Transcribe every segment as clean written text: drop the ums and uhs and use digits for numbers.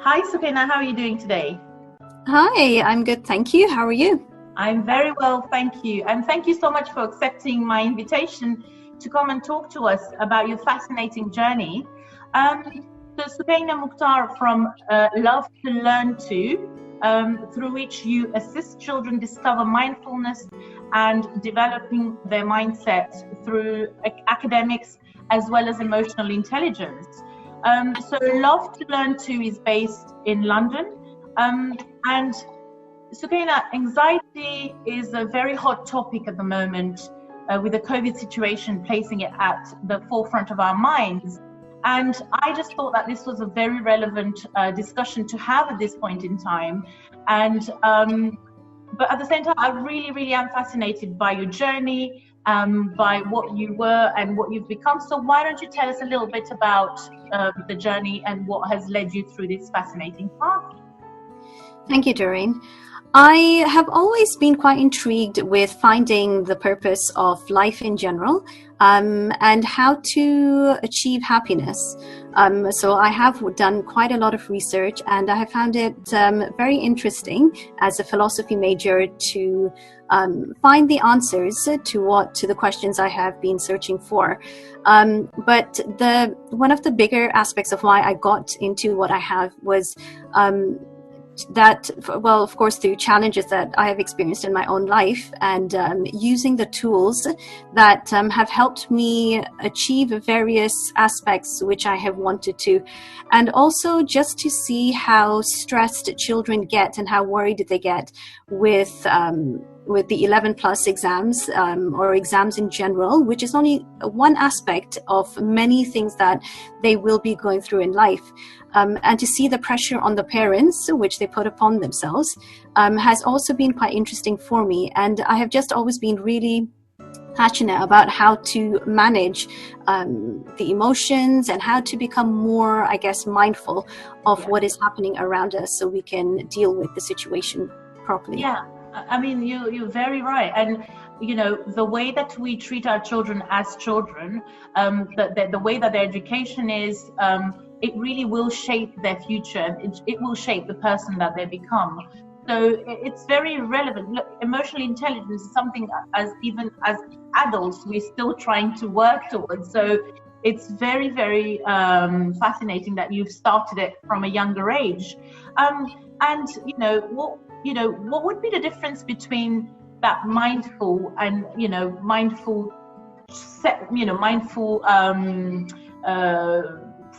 Hi, Sukaina. How are you doing today? Hi, I'm good, thank you. How are you? I'm very well, thank you. And thank you so much for accepting my invitation to come and talk to us about your fascinating journey. So Sukaina Mukhtar from Love to Learn To, through which you assist children discover mindfulness and developing their mindset through academics as well as emotional intelligence. So Love to Learn To is based in London. And Sukaina, anxiety is a very hot topic at the moment, with the COVID situation placing it at the forefront of our minds. And I just thought that this was a very relevant discussion to have at this point in time. And but at the same time, I really am fascinated by your journey, by what you were and what you've become. So why don't you tell us a little bit about the journey and what has led you through this fascinating path? Thank you, Doreen. I have always been quite intrigued with finding the purpose of life in general, and how to achieve happiness. So I have done quite a lot of research, and I have found it very interesting as a philosophy major to find the answers to the questions I have been searching for. But one of the bigger aspects of why I got into what I have was that, well, of course, through challenges that I have experienced in my own life, and using the tools that have helped me achieve various aspects which I have wanted to, and also just to see how stressed children get and how worried they get with the 11 plus exams, or exams in general, which is only one aspect of many things that they will be going through in life. And to see the pressure on the parents, which they put upon themselves, has also been quite interesting for me. And I have just always been really passionate about how to manage the emotions and how to become more, I guess, mindful of what is happening around us so we can deal with the situation properly. Yeah, I mean, you're very right. And you know, the way that we treat our children as children, the way that their education is, it really will shape their future. It will shape the person that they become. So it's very relevant. Look, emotional intelligence is something even as adults, we're still trying to work towards. So it's very fascinating that you've started it from a younger age. And what would be the difference between that mindful and mindful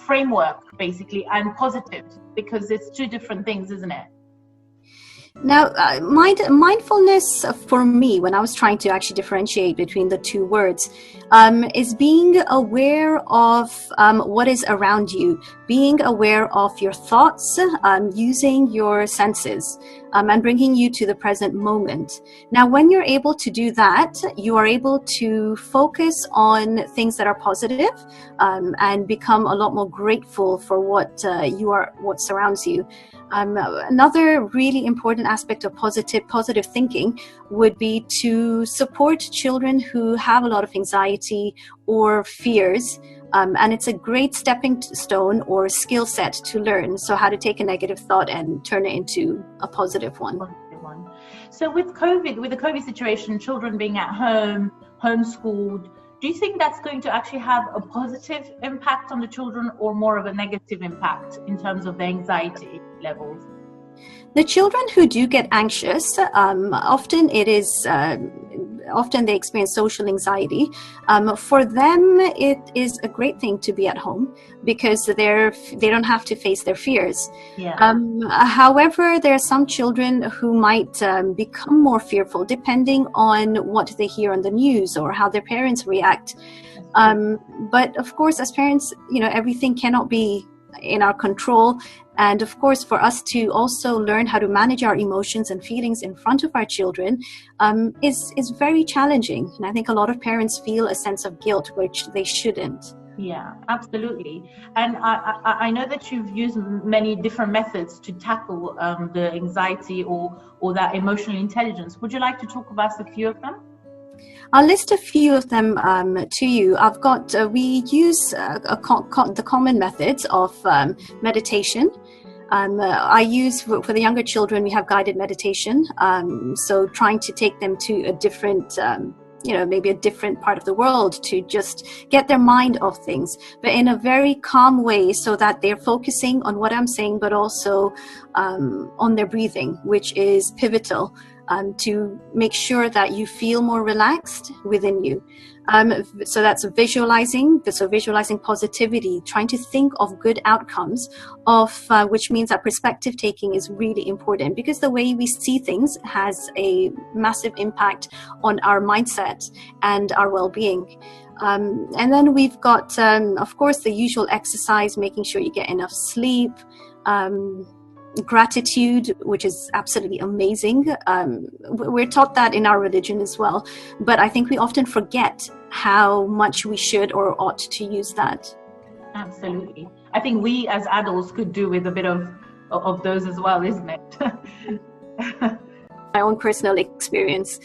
framework basically, and positive, because it's two different things, isn't it? Now, mindfulness for me, when I was trying to actually differentiate between the two words, is being aware of what is around you, being aware of your thoughts, using your senses, and bringing you to the present moment. Now, when you're able to do that, you are able to focus on things that are positive, and become a lot more grateful for what surrounds you. Another really important aspect of positive thinking would be to support children who have a lot of anxiety or fears, and it's a great stepping stone or skill set to learn. So how to take a negative thought and turn it into a positive one. So with the COVID situation, children being at home, homeschooled, do you think that's going to actually have a positive impact on the children, or more of a negative impact in terms of their anxiety levels? The children who do get anxious, often they experience social anxiety. For them, it is a great thing to be at home because they don't have to face their fears. Yeah. However, there are some children who might become more fearful depending on what they hear on the news or how their parents react. But of course, as parents, everything cannot be in our control. And of course, for us to also learn how to manage our emotions and feelings in front of our children is very challenging. And I think a lot of parents feel a sense of guilt, which they shouldn't. Yeah, absolutely. And I know that you've used many different methods to tackle the anxiety or that emotional intelligence. Would you like to talk about a few of them? I'll list a few of them to you. I've got, we use the common methods of meditation, I use for the younger children, we have guided meditation. So trying to take them to a different, maybe a different part of the world to just get their mind off things, but in a very calm way so that they're focusing on what I'm saying, but also on their breathing, which is pivotal to make sure that you feel more relaxed within you. So that's visualizing positivity, trying to think of good outcomes which means that perspective taking is really important, because the way we see things has a massive impact on our mindset and our well-being. And then we've got, of course, the usual exercise, making sure you get enough sleep, gratitude, which is absolutely amazing. We're taught that in our religion as well, but I think we often forget how much we should or ought to use that. Absolutely. I think we as adults could do with a bit of those as well, isn't it? My own personal experience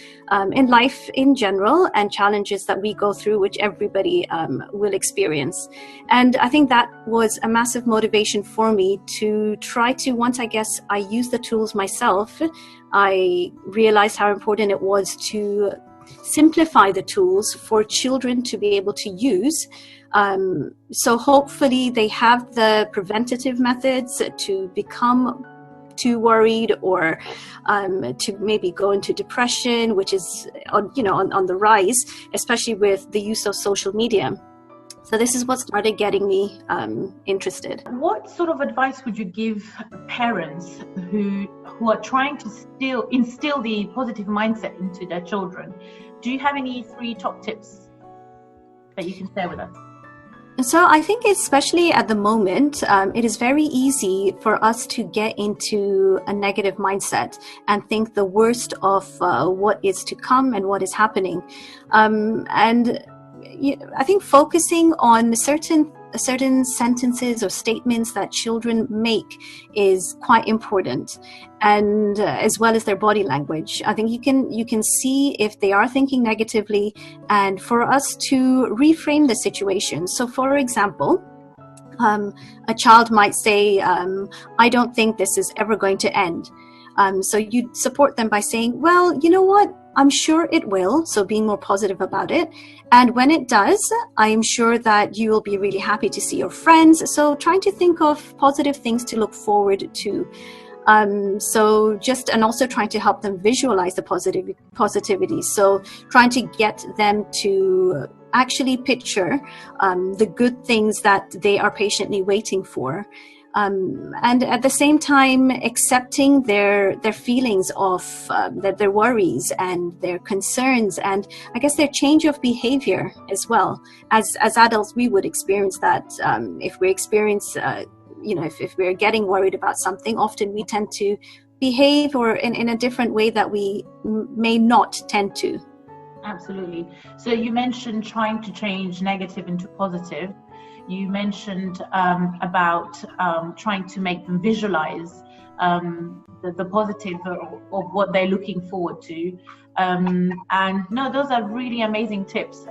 in life in general, and challenges that we go through, which everybody will experience. And I think that was a massive motivation for me to try to, once I use the tools myself, I realized how important it was to simplify the tools for children to be able to use. So hopefully they have the preventative methods to become too worried or to maybe go into depression, which is on the rise, especially with the use of social media. So this is what started getting me interested. What sort of advice would you give parents who are trying to instill the positive mindset into their children? Do you have any 3 top tips that you can share with us? So I think especially at the moment, it is very easy for us to get into a negative mindset and think the worst of what is to come and what is happening. And I think focusing on certain sentences or statements that children make is quite important, and as well as their body language. I think you can see if they are thinking negatively, and for us to reframe the situation. So for example, a child might say, I don't think this is ever going to end. So you support them by saying, well, you know what? I'm sure it will. So being more positive about it. And when it does, I'm sure that you will be really happy to see your friends. So trying to think of positive things to look forward to. And also trying to help them visualize the positivity. So trying to get them to actually picture the good things that they are patiently waiting for. And at the same time, accepting their feelings of their worries and their concerns, and I guess their change of behavior as well. As adults, we would experience that if we experience, if we're getting worried about something, often we tend to behave or in a different way that we may not tend to. Absolutely. So you mentioned trying to change negative into positive. You mentioned about trying to make them visualize the positive of what they're looking forward to. And no, those are really amazing tips.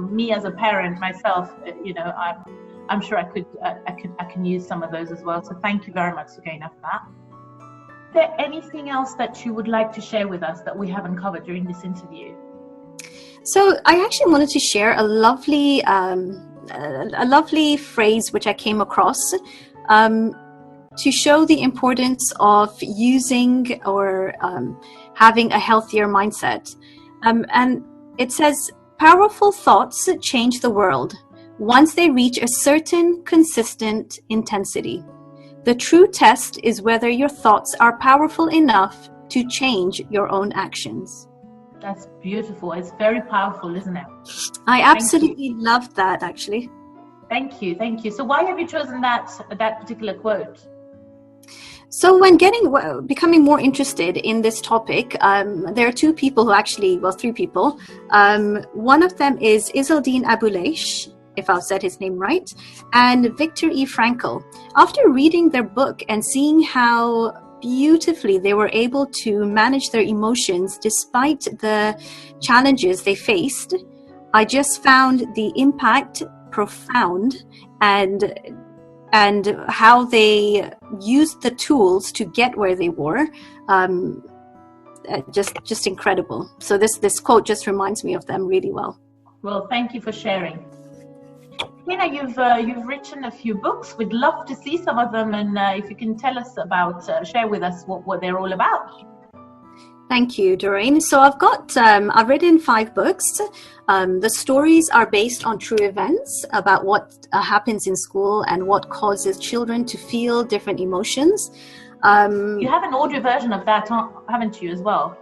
Me as a parent myself, I'm sure I can use some of those as well. So thank you very much, Sukaina, for that. Is there anything else that you would like to share with us that we haven't covered during this interview? So I actually wanted to share a lovely phrase which I came across to show the importance of using or having a healthier mindset. And it says, powerful thoughts change the world once they reach a certain consistent intensity. The true test is whether your thoughts are powerful enough to change your own actions. That's beautiful. It's very powerful, isn't it? I absolutely loved that, actually. Thank you. So why have you chosen that particular quote? So when becoming more interested in this topic, there are 2 people who 3 people. One of them is Izzeldin Abuleish, if I've said his name right, and Viktor E. Frankl. After reading their book and seeing how beautifully they were able to manage their emotions despite the challenges they faced, I just found the impact profound, and and how they used the tools to get where they were. Just incredible. So this quote just reminds me of them really well. Well, thank you for sharing. Tina, you've written a few books. We'd love to see some of them, and if you can tell us about, share with us what they're all about. Thank you, Doreen. So I've written 5 books. The stories are based on true events about what happens in school and what causes children to feel different emotions. You have an audio version of that, haven't you, as well?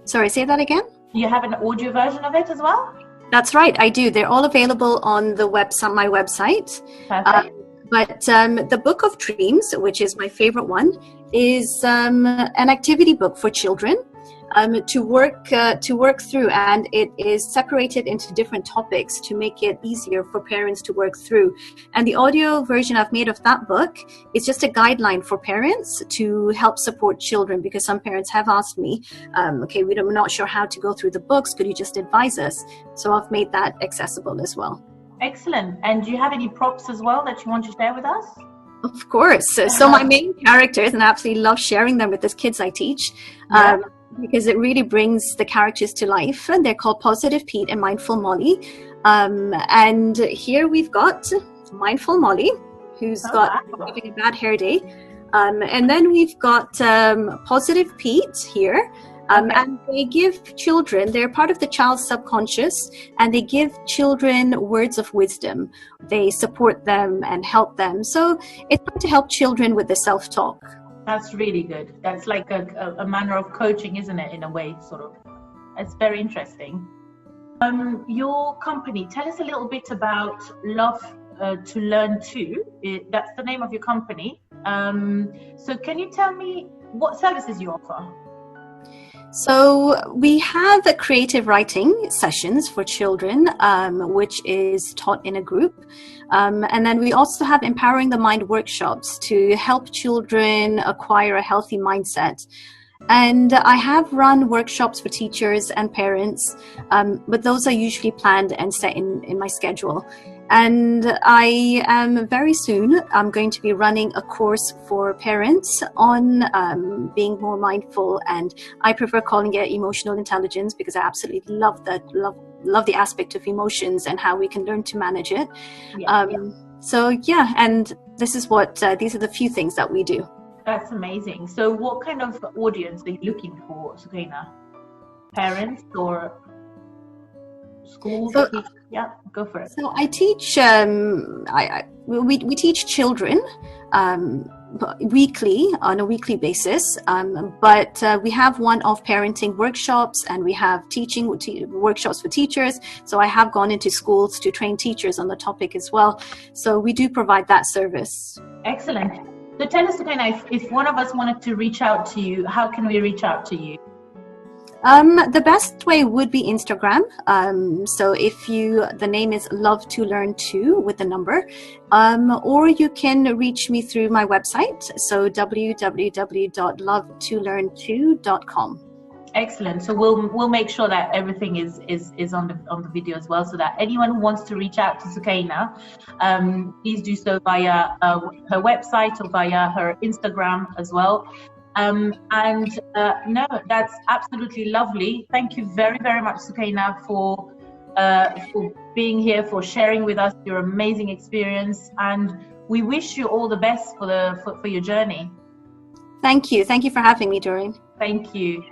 Sorry, say that again? You have an audio version of it as well? That's right, I do. They're all available on the my website. Perfect. But the Book of Dreams, which is my favorite one, is an activity book for children to work through, and it is separated into different topics to make it easier for parents to work through. And the audio version I've made of that book is just a guideline for parents to help support children, because some parents have asked me, we're not sure how to go through the books, could you just advise us? So I've made that accessible as well. Excellent. And do you have any props as well that you want to share with us? Of course. So my main characters, and I absolutely love sharing them with the kids I teach, because it really brings the characters to life. And they're called Positive Pete and Mindful Molly. And here we've got Mindful Molly, who's having a bad hair day. And then we've got Positive Pete here. And they give children, they're part of the child's subconscious, and they give children words of wisdom. They support them and help them. So it's to help children with the self-talk. That's really good. That's like a manner of coaching, isn't it, in a way, sort of. It's very interesting. Your company, tell us a little bit about Love to Learn To. That's the name of your company. So can you tell me what services you offer? So we have creative writing sessions for children, which is taught in a group. And then we also have Empowering the Mind workshops to help children acquire a healthy mindset. And I have run workshops for teachers and parents, but those are usually planned and set in my schedule. And I am very soon, I'm going to be running a course for parents on being more mindful, and I prefer calling it emotional intelligence because I absolutely love the aspect of emotions and how we can learn to manage it. And this is these are the few things that we do. That's amazing. So what kind of audience are you looking for, Sukaina? Parents or schools? Yeah, go for it. So I teach, we teach children weekly, on a weekly basis, but we have one-off parenting workshops, and we have teaching workshops for teachers. So I have gone into schools to train teachers on the topic as well. So we do provide that service. Excellent. So tell us, Sukaina, if one of us wanted to reach out to you, how can we reach out to you? The best way would be Instagram. So the name is Love to Learn To with the number, or you can reach me through my website. So www.lovetolearn2.com. Excellent. So we'll make sure that everything is on the video as well, so that anyone who wants to reach out to Sukaina, please do so via her website or via her Instagram as well. No, that's absolutely lovely. Thank you very, very much, Sukaina, for being here, for sharing with us your amazing experience, and we wish you all the best for your journey. Thank you for having me, Doreen. Thank you.